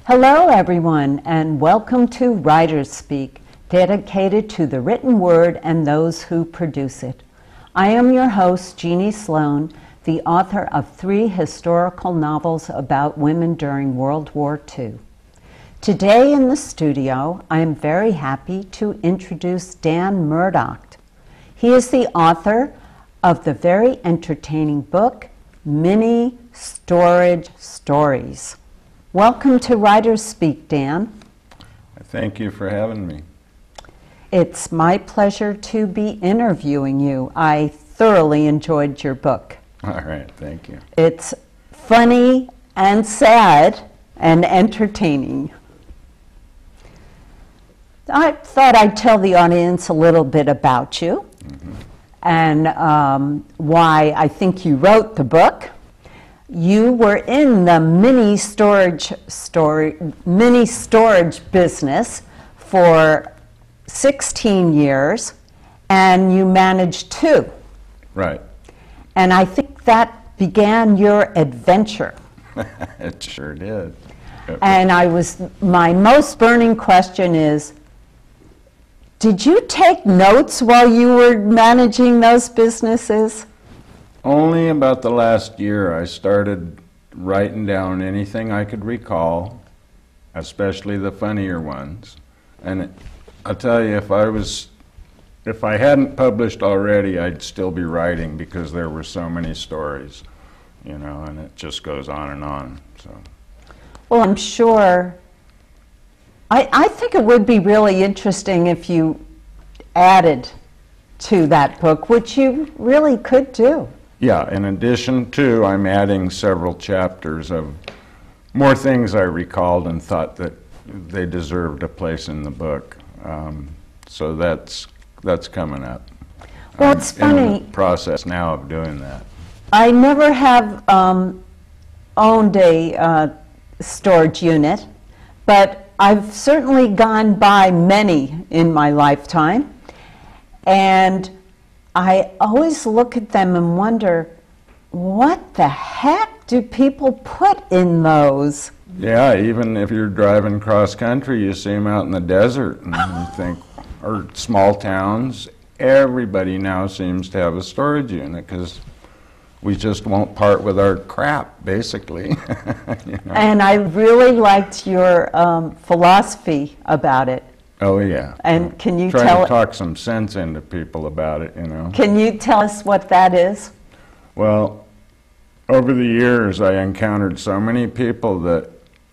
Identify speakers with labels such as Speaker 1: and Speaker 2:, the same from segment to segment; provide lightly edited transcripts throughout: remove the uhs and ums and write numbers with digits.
Speaker 1: Hello everyone, and welcome to WriterSpeak, dedicated to the written word and those who produce it. I am your host, Jeane Slone, the author of 3 historical novels about women during World War II. Today in the studio, I am very happy to introduce Dan Murdock. He is the author of the very entertaining book, Mini Storage Stories. Welcome to WriterSpeak, Dan.
Speaker 2: Thank you for having me.
Speaker 1: It's my pleasure to be interviewing you. I thoroughly enjoyed your book.
Speaker 2: All right, thank you.
Speaker 1: It's funny and sad and entertaining. I thought I'd tell the audience a little bit about you and why I think you wrote the book. You were in the mini storage business for 16 years, and you managed 2.
Speaker 2: Right.
Speaker 1: And I think that began your adventure.
Speaker 2: It sure did.
Speaker 1: And my most burning question is, did you take notes while you were managing those businesses?
Speaker 2: Only about the last year I started writing down anything I could recall, especially the funnier ones. And I'll tell you, if I hadn't published already, I'd still be writing because there were so many stories, and it just goes on and on. So.
Speaker 1: Well, I'm sure, I think it would be really interesting if you added to that book, which you really could do.
Speaker 2: Yeah, in addition to, I'm adding several chapters of more things I recalled and thought that they deserved a place in the book. So that's coming up.
Speaker 1: Well, it's funny.
Speaker 2: In the process now of doing that.
Speaker 1: I never have owned a storage unit, but I've certainly gone by many in my lifetime. And I always look at them and wonder, what the heck do people put in those?
Speaker 2: Yeah, even if you're driving cross country, you see them out in the desert, and you think, or small towns, everybody now seems to have a storage unit because we just won't part with our crap, basically.
Speaker 1: And I really liked your philosophy about it.
Speaker 2: Oh, yeah.
Speaker 1: And can you
Speaker 2: try to talk some sense into people about it,
Speaker 1: Can you tell us what that is?
Speaker 2: Well, over the years, I encountered so many people that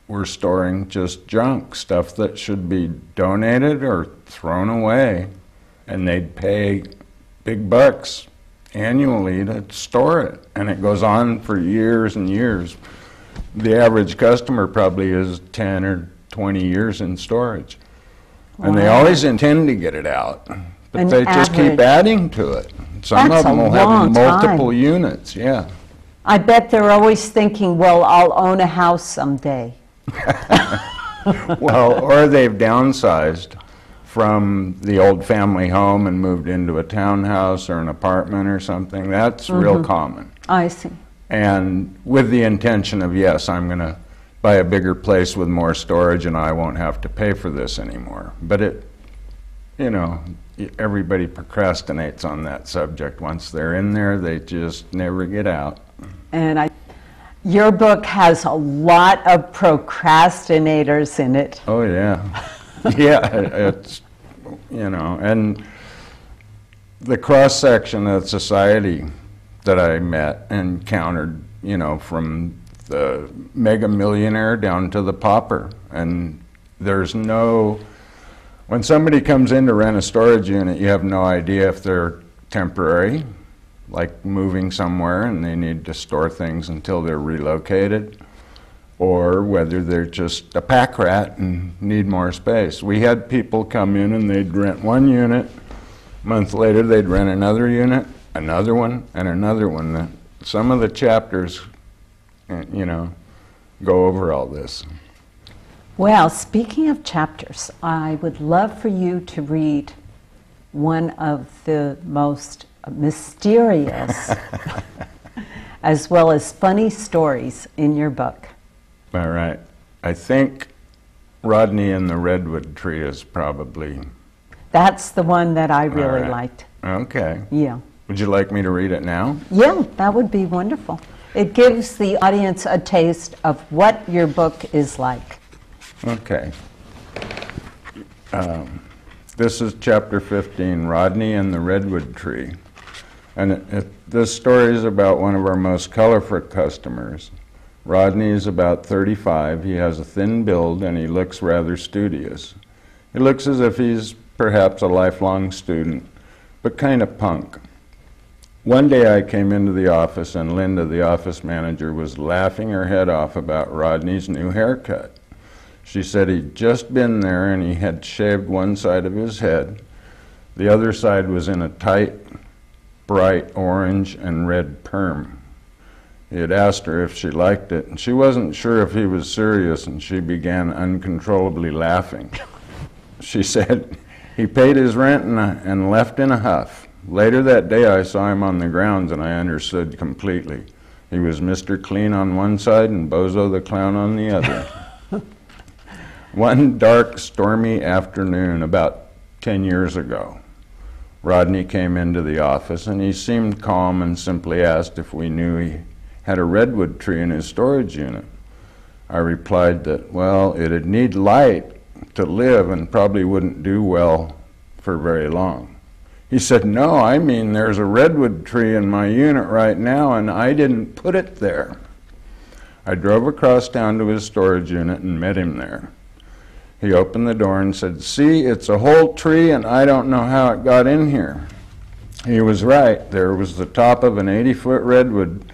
Speaker 2: were storing just junk, stuff that should be donated or thrown away, and they'd pay big bucks annually to store it, and it goes on for years and years. The average customer probably is 10 or 20 years in storage. And they always intend to get it out, but they just keep adding to it. Some of them will have multiple units, yeah.
Speaker 1: I bet they're always thinking, well, I'll own a house someday.
Speaker 2: Well, or they've downsized from the old family home and moved into a townhouse or an apartment or something. That's real common.
Speaker 1: I see.
Speaker 2: And with the intention of, yes, I'm going to buy a bigger place with more storage and I won't have to pay for this anymore. But everybody procrastinates on that subject. Once they're in there, they just never get out. And
Speaker 1: your book has a lot of procrastinators in it.
Speaker 2: Oh, yeah. Yeah, it's, and the cross-section of society that I met and encountered, from the mega millionaire down to the pauper. And when somebody comes in to rent a storage unit, you have no idea if they're temporary, like moving somewhere and they need to store things until they're relocated, or whether they're just a pack rat and need more space. We had people come in and they'd rent one unit, a month later they'd rent another unit, another one, and another one. Some of the chapters go over all this.
Speaker 1: Well, speaking of chapters, I would love for you to read one of the most mysterious as well as funny stories in your book.
Speaker 2: All right. I think Rodney and the Redwood tree is probably...
Speaker 1: That's the one that I really
Speaker 2: right.
Speaker 1: liked.
Speaker 2: Okay.
Speaker 1: Yeah.
Speaker 2: Would you like me to read it now?
Speaker 1: Yeah, that would be wonderful. It gives the audience a taste of what your book is like.
Speaker 2: Okay. This is chapter 15, Rodney and the Redwood Tree. And this story is about one of our most colorful customers. Rodney is about 35. He has a thin build and he looks rather studious. He looks as if he's perhaps a lifelong student, but kind of punk. One day I came into the office and Linda, the office manager, was laughing her head off about Rodney's new haircut. She said he'd just been there and he had shaved one side of his head. The other side was in a tight, bright orange and red perm. He had asked her if she liked it, and she wasn't sure if he was serious, and she began uncontrollably laughing. She said he paid his rent and left in a huff. Later that day I saw him on the grounds and I understood completely. He was Mr. Clean on one side and Bozo the Clown on the other. One dark, stormy afternoon about 10 years ago, Rodney came into the office and he seemed calm and simply asked if we knew he had a redwood tree in his storage unit. I replied that, well, it'd need light to live and probably wouldn't do well for very long. He said, no, I mean there's a redwood tree in my unit right now and I didn't put it there. I drove across town to his storage unit and met him there. He opened the door and said, see, it's a whole tree and I don't know how it got in here. He was right. There was the top of an 80-foot redwood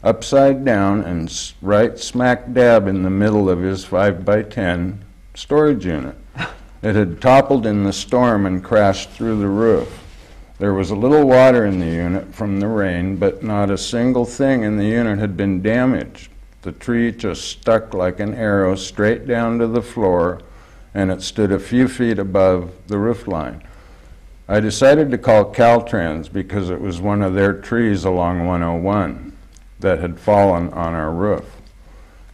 Speaker 2: upside down and right smack dab in the middle of his 5x10 storage unit. It had toppled in the storm and crashed through the roof. There was a little water in the unit from the rain, but not a single thing in the unit had been damaged. The tree just stuck like an arrow straight down to the floor, and it stood a few feet above the roof line. I decided to call Caltrans because it was one of their trees along 101 that had fallen on our roof.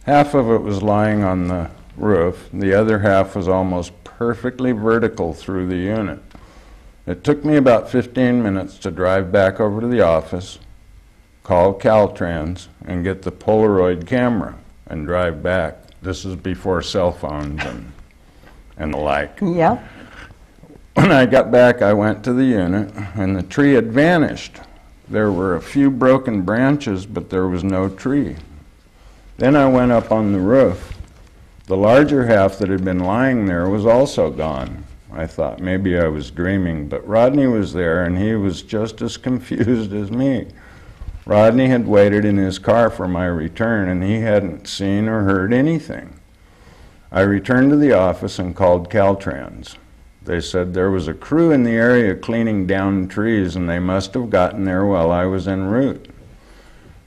Speaker 2: Half of it was lying on the roof, the other half was almost perfectly vertical through the unit. It took me about 15 minutes to drive back over to the office, call Caltrans, and get the Polaroid camera and drive back. This is before cell phones and the like.
Speaker 1: Yep.
Speaker 2: When I got back, I went to the unit, and the tree had vanished. There were a few broken branches, but there was no tree. Then I went up on the roof. The larger half that had been lying there was also gone. I thought maybe I was dreaming, but Rodney was there and he was just as confused as me. Rodney had waited in his car for my return and he hadn't seen or heard anything. I returned to the office and called Caltrans. They said there was a crew in the area cleaning down trees and they must have gotten there while I was en route.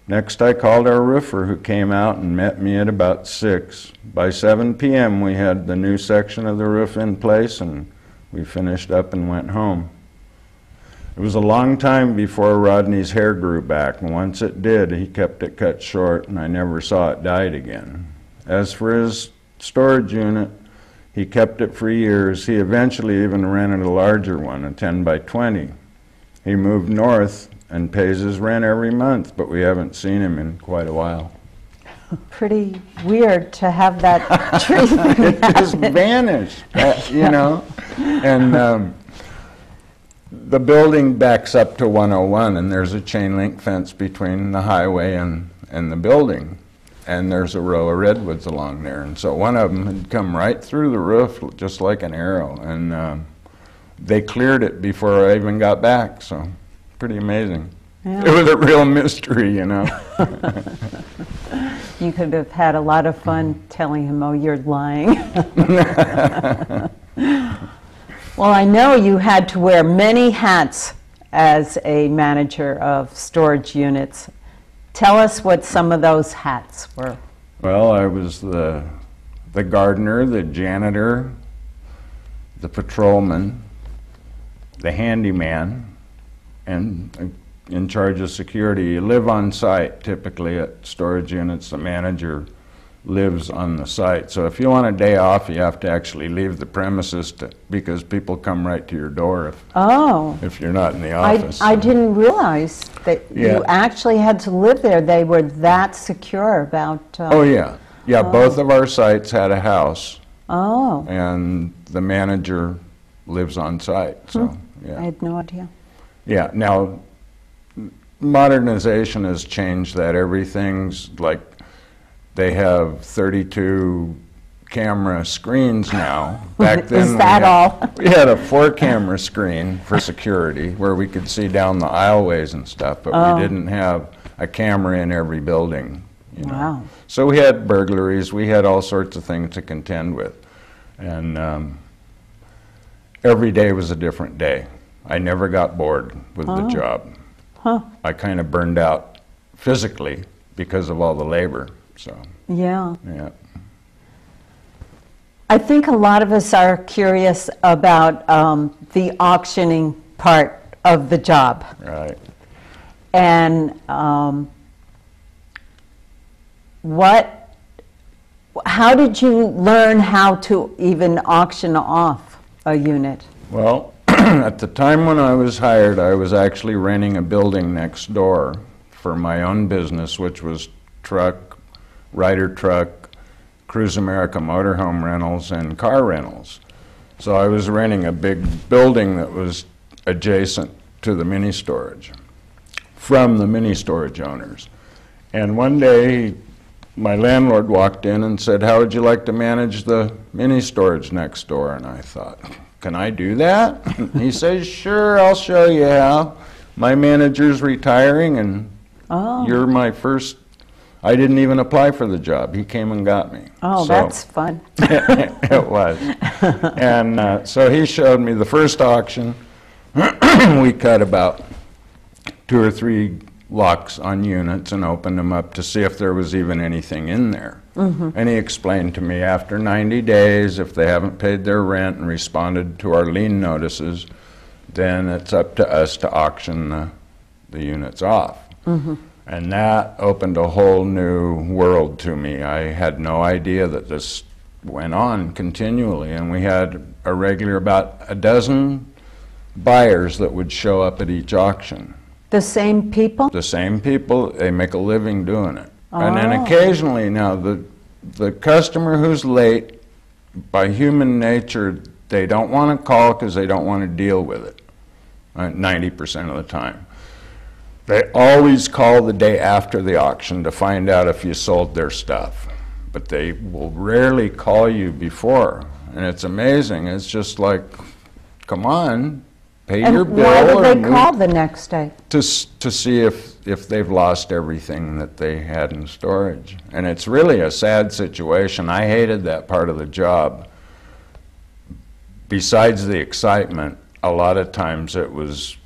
Speaker 2: Next I called our roofer who came out and met me at about 6. By 7 p.m. we had the new section of the roof in place and we finished up and went home. It was a long time before Rodney's hair grew back, and once it did, he kept it cut short, and I never saw it dyed again. As for his storage unit, he kept it for years. He eventually even rented a larger one, a 10x20. He moved north and pays his rent every month, but we haven't seen him in quite a while.
Speaker 1: Pretty weird to have that tree
Speaker 2: it just vanished, you know. And the building backs up to 101, and there's a chain link fence between the highway and the building. And there's a row of redwoods along there. And so one of them had come right through the roof just like an arrow. And they cleared it before I even got back, so pretty amazing. Yeah. It was a real mystery, you know.
Speaker 1: You could have had a lot of fun telling him, oh, you're lying. Well, I know you had to wear many hats as a manager of storage units. Tell us what some of those hats were.
Speaker 2: Well, I was the gardener, the janitor, the patrolman, the handyman, and in charge of security. You live on site typically at storage units. The manager lives on the site. So if you want a day off, you have to actually leave the premises because people come right to your door if you're not in the office.
Speaker 1: I didn't realize that you actually had to live there. They were that secure about...
Speaker 2: oh, yeah. Yeah, both of our sites had a house.
Speaker 1: Oh.
Speaker 2: And the manager lives on site, so, yeah.
Speaker 1: I had no idea.
Speaker 2: Yeah, now, modernization has changed that. Everything's like, they have 32 camera screens now. Back then,
Speaker 1: is that all?
Speaker 2: We had a 4-camera screen for security where we could see down the aisleways and stuff, but we didn't have a camera in every building. You know?
Speaker 1: Wow.
Speaker 2: So we had burglaries, we had all sorts of things to contend with. And every day was a different day. I never got bored with the job. I kind of burned out physically because of all the labor. So
Speaker 1: yeah.
Speaker 2: I
Speaker 1: think a lot of us are curious about the auctioning part of the job.
Speaker 2: Right.
Speaker 1: And how did you learn how to even auction off a unit?
Speaker 2: Well, at the time when I was hired, I was actually renting a building next door for my own business, which was Ryder Truck, Cruise America motorhome rentals, and car rentals. So I was renting a big building that was adjacent to the mini storage from the mini storage owners. And one day, my landlord walked in and said, "How would you like to manage the mini storage next door?" And I thought, "Can I do that?" He says, "Sure, I'll show you how. My manager's retiring, and you're my first." I didn't even apply for the job. He came and got me.
Speaker 1: Oh, so, that's fun.
Speaker 2: It was. And so he showed me the first auction. We cut about 2 or 3 locks on units and opened them up to see if there was even anything in there. And he explained to me after 90 days, if they haven't paid their rent and responded to our lien notices, then it's up to us to auction the units off. And that opened a whole new world to me. I had no idea that this went on continually, and we had a regular about a dozen buyers that would show up at each auction.
Speaker 1: The same people?
Speaker 2: The same people. They make a living doing it. And then occasionally now the customer who's late, by human nature, they don't want to call because they don't want to deal with it 90% of the time. They always call the day after the auction to find out if you sold their stuff. But they will rarely call you before. And it's amazing. It's just like, come on, pay your bill.
Speaker 1: Why would they call the next day?
Speaker 2: To see if they've lost everything that they had in storage. And it's really a sad situation. I hated that part of the job. Besides the excitement, a lot of times it was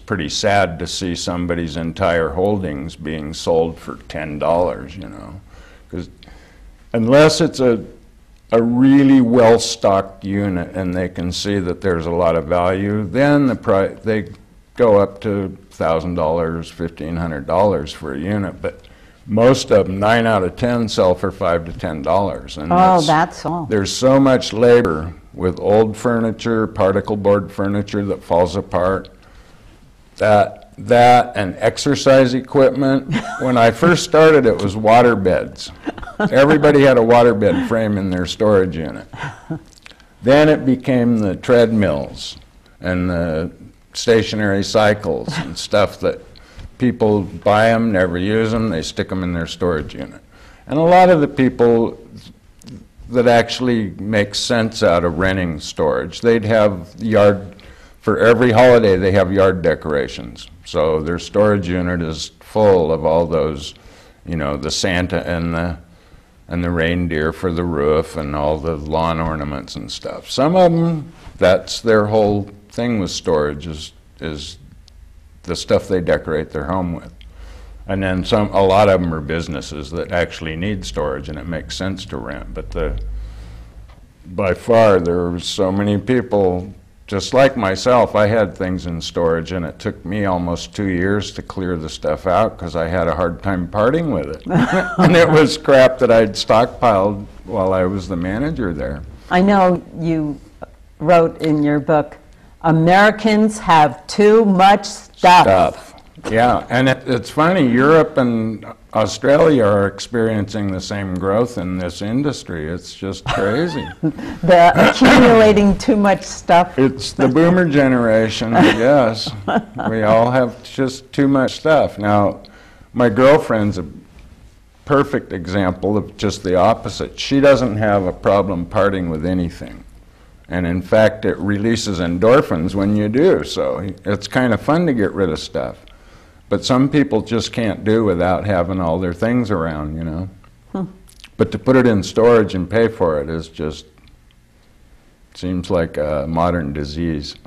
Speaker 2: pretty sad to see somebody's entire holdings being sold for $10, you know. Because unless it's a really well-stocked unit and they can see that there's a lot of value, then they go up to $1,000, $1,500 for a unit. But most of them, 9 out of 10, sell for $5 to $10. And
Speaker 1: that's all.
Speaker 2: There's so much labor with old furniture, particle board furniture that falls apart. That and exercise equipment. When I first started, it was water beds. Everybody had a waterbed frame in their storage unit. Then it became the treadmills and the stationary cycles and stuff that people buy them, never use them, they stick them in their storage unit. And a lot of the people that actually make sense out of renting storage, they'd have for every holiday they have yard decorations. So their storage unit is full of all those, you know, the Santa and the reindeer for the roof and all the lawn ornaments and stuff. Some of them, that's their whole thing with storage is the stuff they decorate their home with. And then a lot of them are businesses that actually need storage and it makes sense to rent. But by far there are so many people just like myself, I had things in storage, and it took me almost 2 years to clear the stuff out because I had a hard time parting with it. And it was crap that I'd stockpiled while I was the manager there.
Speaker 1: I know you wrote in your book, Americans have too much stuff.
Speaker 2: Yeah, and it's funny, Europe and Australia are experiencing the same growth in this industry. It's just crazy.
Speaker 1: The accumulating too much stuff.
Speaker 2: It's the boomer generation, I guess. We all have just too much stuff. Now, my girlfriend's a perfect example of just the opposite. She doesn't have a problem parting with anything. And in fact, it releases endorphins when you do, so it's kind of fun to get rid of stuff. But some people just can't do without having all their things around, you know. But to put it in storage and pay for it is just, seems like a modern disease.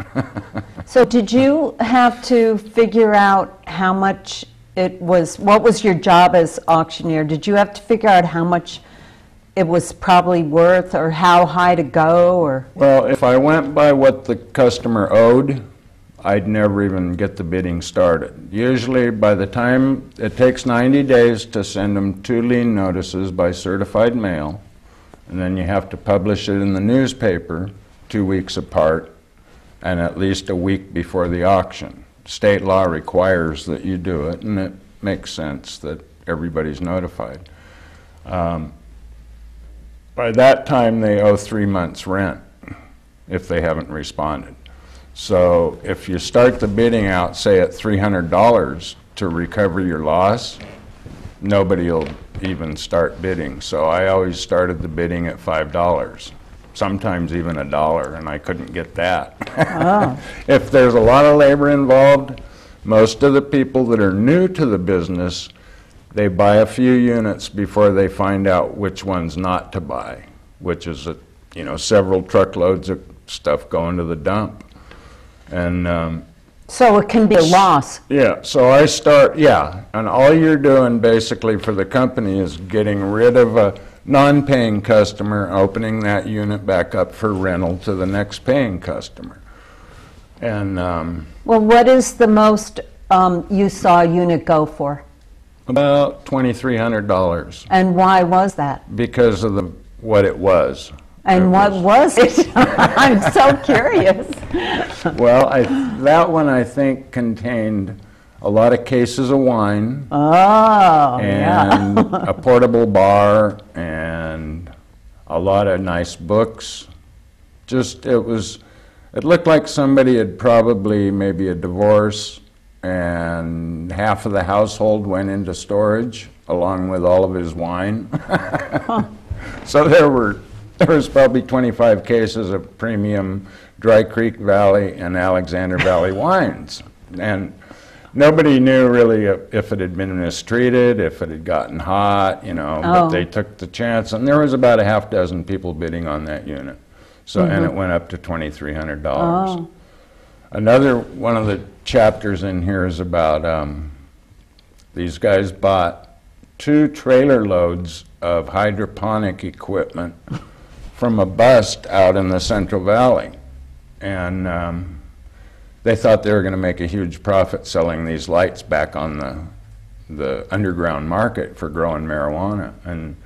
Speaker 1: So did you have to figure out how much it was, what was your job as auctioneer? Did you have to figure out how much it was probably worth or how high to go? Or?
Speaker 2: Well, if I went by what the customer owed, I'd never even get the bidding started. Usually by the time, it takes 90 days to send them 2 lien notices by certified mail, and then you have to publish it in the newspaper 2 weeks apart and at least a week before the auction. State law requires that you do it, and it makes sense that everybody's notified. By that time, they owe 3 months' rent if they haven't responded. So if you start the bidding out, say at $300 to recover your loss, nobody will even start bidding. So I always started the bidding at $5, sometimes even $1, and I couldn't get that. Oh. If there's a lot of labor involved, most of the people that are new to the business, they buy a few units before they find out which ones not to buy, which is, several truckloads of stuff going to the dump. And
Speaker 1: so it can be a loss.
Speaker 2: Yeah, so I start, and all you're doing basically for the company is getting rid of a non-paying customer, opening that unit back up for rental to the next paying customer. And
Speaker 1: well, what is the most you saw a unit go for?
Speaker 2: About $2,300.
Speaker 1: And why was that?
Speaker 2: Because of what it was.
Speaker 1: And what was it? I'm so curious.
Speaker 2: Well, that one I think contained a lot of cases of wine.
Speaker 1: Oh,
Speaker 2: and a portable bar and a lot of nice books. Just, it looked like somebody had probably maybe a divorce, and half of the household went into storage along with all of his wine. Huh. So there was probably 25 cases of premium Dry Creek Valley and Alexander Valley wines. And nobody knew really if it had been mistreated, if it had gotten hot, but they took the chance. And there was about a half dozen people bidding on that unit. So, and it went up to $2,300. Oh. Another one of the chapters in here is about these guys bought 2 trailer loads of hydroponic equipment from a bust out in the Central Valley. And they thought they were going to make a huge profit selling these lights back on the underground market for growing marijuana. And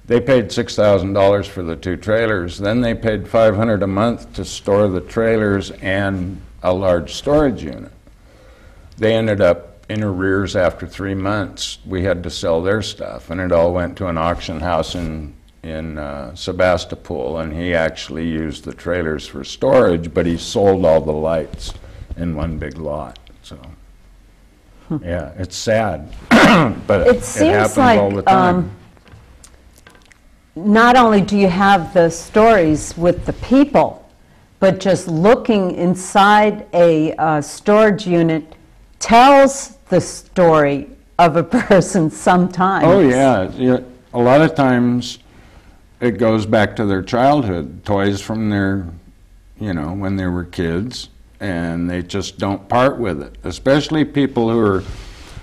Speaker 2: they paid $6,000 for the 2 trailers. Then they paid $500 a month to store the trailers and a large storage unit. They ended up in arrears after 3 months. We had to sell their stuff, and it all went to an auction house in Sebastopol, and he actually used the trailers for storage, but he sold all the lights in one big lot. So, yeah, it's sad, but it happens
Speaker 1: like,
Speaker 2: all the time.
Speaker 1: Not only do you have the stories with the people, but just looking inside a storage unit tells the story of a person sometimes.
Speaker 2: Oh, yeah. A lot of times it goes back to their childhood, toys from their, when they were kids, and they just don't part with it, especially people who are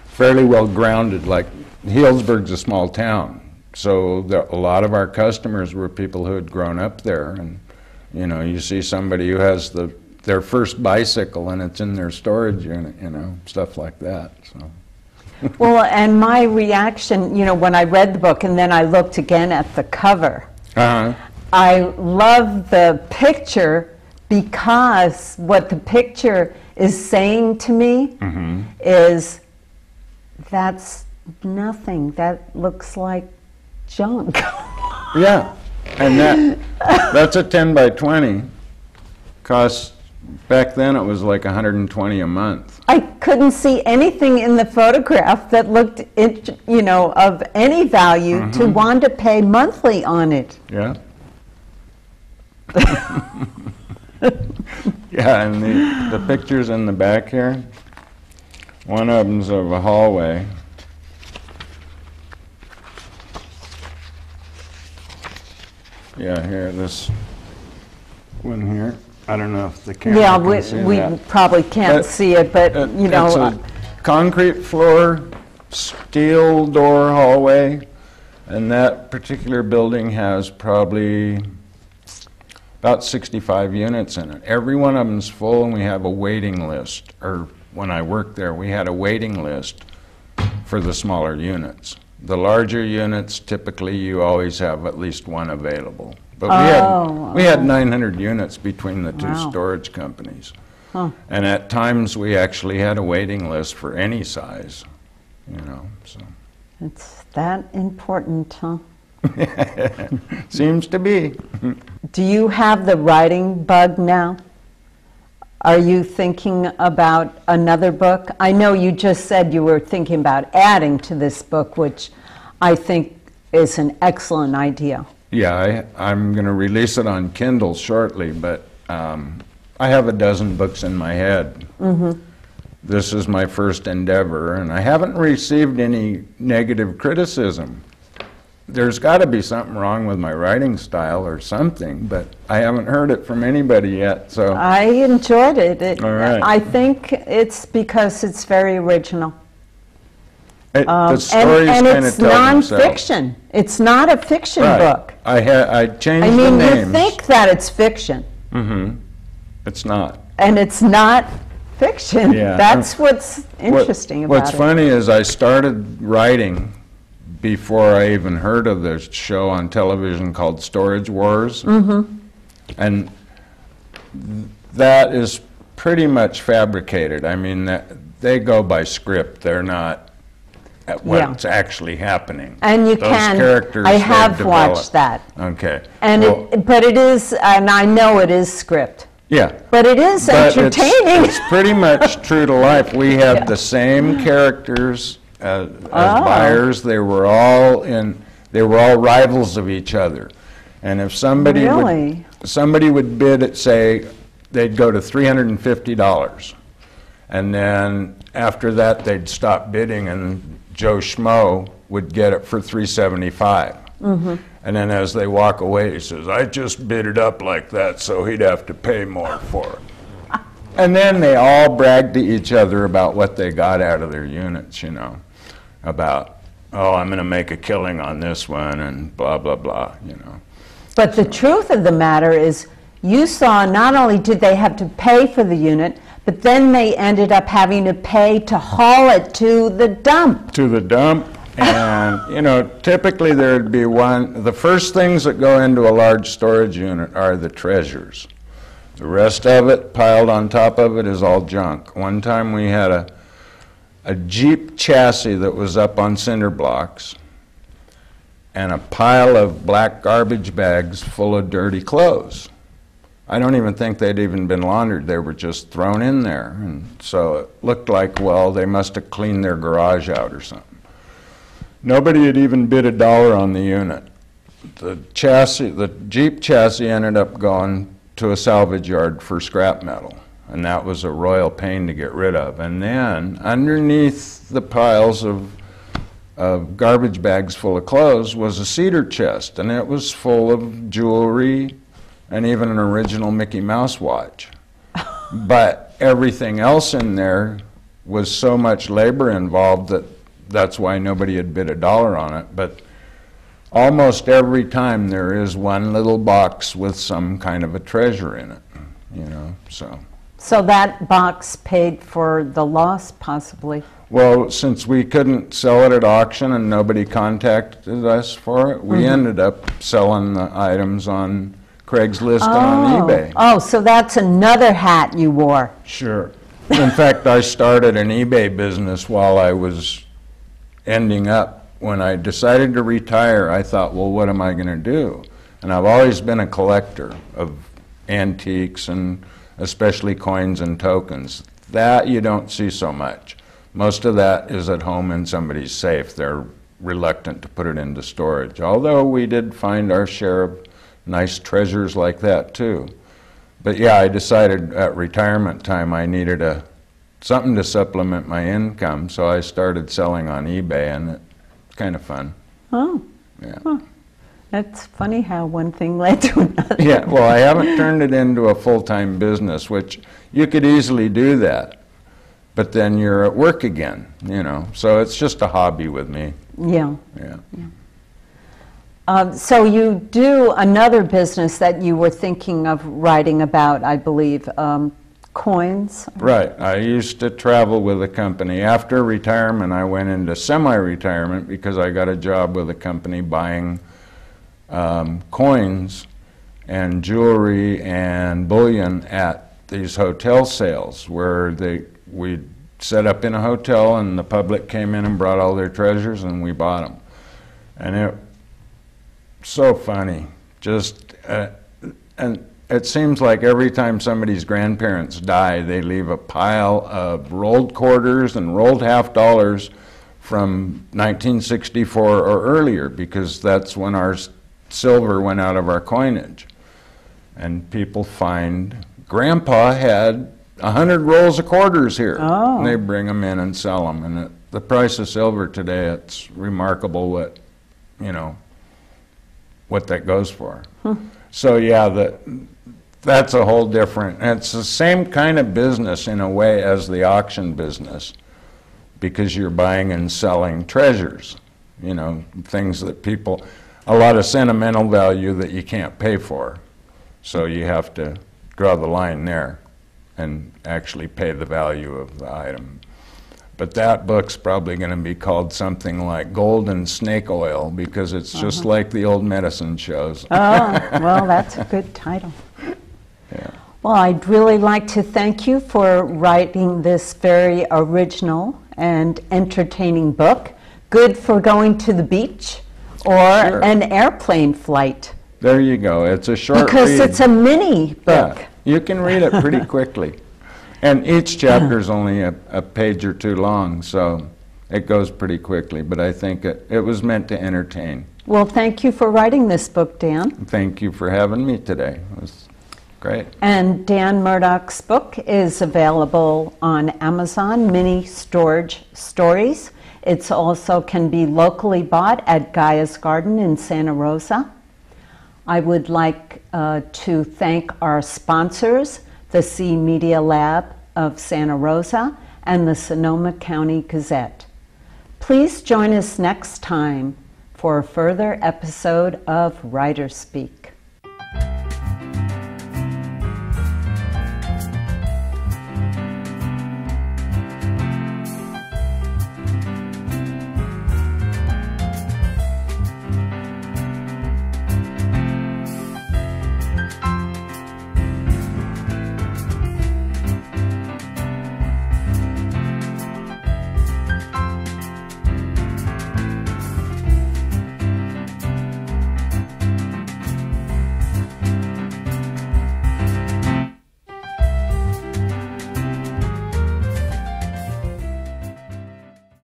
Speaker 2: fairly well grounded. Like Healdsburg's a small town, so a lot of our customers were people who had grown up there, and you see somebody who has the their first bicycle and it's in their storage unit, you know, stuff like that. So.
Speaker 1: Well, and my reaction, you know, when I read the book and then I looked again at the cover, I love the picture because what the picture is saying to me is that's nothing. That looks like junk.
Speaker 2: Yeah, and that's a 10 by 20. Costs, back then it was like $120 a month.
Speaker 1: I couldn't see anything in the photograph that looked, you know, of any value to want to pay monthly on it.
Speaker 2: Yeah. Yeah, and the pictures in the back here, one of them's of a hallway. Yeah, here, this one here. I don't know if the camera can see
Speaker 1: we
Speaker 2: that.
Speaker 1: probably can't see it, but you know.
Speaker 2: It's a concrete floor, steel door hallway, and that particular building has probably about 65 units in it. Every one of them's full, and we have a waiting list. Or when I worked there, we had a waiting list for the smaller units. The larger units, typically you always have at least one available. But we had 900 units between the two storage companies. And at times we actually had a waiting list for any size, you know, so.
Speaker 1: It's that important, huh?
Speaker 2: Seems to be.
Speaker 1: Do you have the writing bug now? Are you thinking about another book? I know you just said you were thinking about adding to this book, which I think is an excellent idea.
Speaker 2: Yeah, I'm going to release it on Kindle shortly, but I have a dozen books in my head. This is my first endeavor, and I haven't received any negative criticism. There's got to be something wrong with my writing style or something, but I haven't heard it from anybody yet. So
Speaker 1: I enjoyed it.
Speaker 2: All right.
Speaker 1: I think it's because it's very original.
Speaker 2: The stories
Speaker 1: and
Speaker 2: kind of
Speaker 1: it's
Speaker 2: tell themselves.
Speaker 1: nonfiction. It's not a fiction book.
Speaker 2: I changed
Speaker 1: I
Speaker 2: the
Speaker 1: mean,
Speaker 2: names.
Speaker 1: you think that it's fiction.
Speaker 2: It's not.
Speaker 1: And it's not fiction.
Speaker 2: Yeah.
Speaker 1: That's what's interesting about it.
Speaker 2: What's funny is I started writing before I even heard of this show on television called Storage Wars. And that is pretty much fabricated. I mean, they go by script. They're not at what's actually happening.
Speaker 1: And you
Speaker 2: Those
Speaker 1: can,
Speaker 2: characters
Speaker 1: I have
Speaker 2: they've
Speaker 1: watched
Speaker 2: developed.
Speaker 1: that.
Speaker 2: Okay.
Speaker 1: And but it is, and I know it is script.
Speaker 2: Yeah.
Speaker 1: But it is
Speaker 2: But
Speaker 1: entertaining.
Speaker 2: It's pretty much true to life. We had the same characters as buyers. They were all rivals of each other. And if somebody would bid at, say, they'd go to $350. And then after that they'd stop bidding and Joe Schmo would get it for $375. And then as they walk away, he says, I just bid it up like that, so he'd have to pay more for it. And then they all bragged to each other about what they got out of their units, you know, about, oh, I'm going to make a killing on this one, and blah, blah, blah, you know.
Speaker 1: But the truth of the matter is, you saw not only did they have to pay for the unit, but then they ended up having to pay to haul it to the dump.
Speaker 2: To the dump. And, you know, typically there'd be the first things that go into a large storage unit are the treasures. The rest of it, piled on top of it, is all junk. One time we had a Jeep chassis that was up on cinder blocks and a pile of black garbage bags full of dirty clothes. I don't even think they'd even been laundered. They were just thrown in there. And so it looked like, well, they must have cleaned their garage out or something. Nobody had even bid $1 on the unit. The Jeep chassis ended up going to a salvage yard for scrap metal, and that was a royal pain to get rid of. And then underneath the piles of garbage bags full of clothes was a cedar chest, and it was full of jewelry and even an original Mickey Mouse watch. But everything else in there was so much labor involved that's why nobody had bid $1 on it. But almost every time there is one little box with some kind of a treasure in it, you know, so.
Speaker 1: So that box paid for the loss, possibly.
Speaker 2: Well, since we couldn't sell it at auction and nobody contacted us for it, we ended up selling the items on Craigslist and on eBay.
Speaker 1: Oh, so that's another hat you wore.
Speaker 2: Sure. In fact, I started an eBay business while I was ending up. When I decided to retire, I thought, well, what am I going to do? And I've always been a collector of antiques and especially coins and tokens. That you don't see so much. Most of that is at home in somebody's safe. They're reluctant to put it into storage, although we did find our share of nice treasures like that too. But yeah, I decided at retirement time I needed something to supplement my income, so I started selling on eBay, and it's kind of fun.
Speaker 1: Oh.
Speaker 2: Yeah.
Speaker 1: Huh. That's funny how one thing led to another.
Speaker 2: Yeah, well, I haven't turned it into a full-time business, which you could easily do that, but then you're at work again, you know, so it's just a hobby with me.
Speaker 1: Yeah.
Speaker 2: Yeah.
Speaker 1: So you do another business that you were thinking of writing about, I believe, coins.
Speaker 2: Right. I used to travel with a company. After retirement, I went into semi-retirement because I got a job with a company buying coins and jewelry and bullion at these hotel sales where we set up in a hotel and the public came in and brought all their treasures and we bought them. And it so funny. Just and it seems like every time somebody's grandparents die, they leave a pile of rolled quarters and rolled half dollars from 1964 or earlier, because that's when our silver went out of our coinage. And people find Grandpa had 100 rolls of quarters here.
Speaker 1: Oh.
Speaker 2: And they bring them in and sell them. And the price of silver today, it's remarkable what, you know, what that goes for. So yeah, that's a whole different, it's the same kind of business in a way as the auction business, because you're buying and selling treasures, you know, things that people, a lot of sentimental value that you can't pay for. So you have to draw the line there and actually pay the value of the item. But that book's probably going to be called something like Gold and Snake Oil, because it's just like the old medicine shows.
Speaker 1: Oh, well, that's a good title.
Speaker 2: Yeah.
Speaker 1: Well, I'd really like to thank you for writing this very original and entertaining book, good for going to the beach or an airplane flight.
Speaker 2: There you go. It's a short
Speaker 1: Because
Speaker 2: read.
Speaker 1: it's a mini book.
Speaker 2: Yeah, you can read it pretty quickly. And each chapter is only a page or two long, so it goes pretty quickly. But I think it was meant to entertain.
Speaker 1: Well, thank you for writing this book, Dan.
Speaker 2: Thank you for having me today. It was great. And
Speaker 1: Dan Murdock's book is available on Amazon, Mini Storage Stories. It's also can be locally bought at Gaia's Garden in Santa Rosa. I would like to thank our sponsors, the C Media Lab of Santa Rosa and the Sonoma County Gazette. Please join us next time for a further episode of WriterSpeak.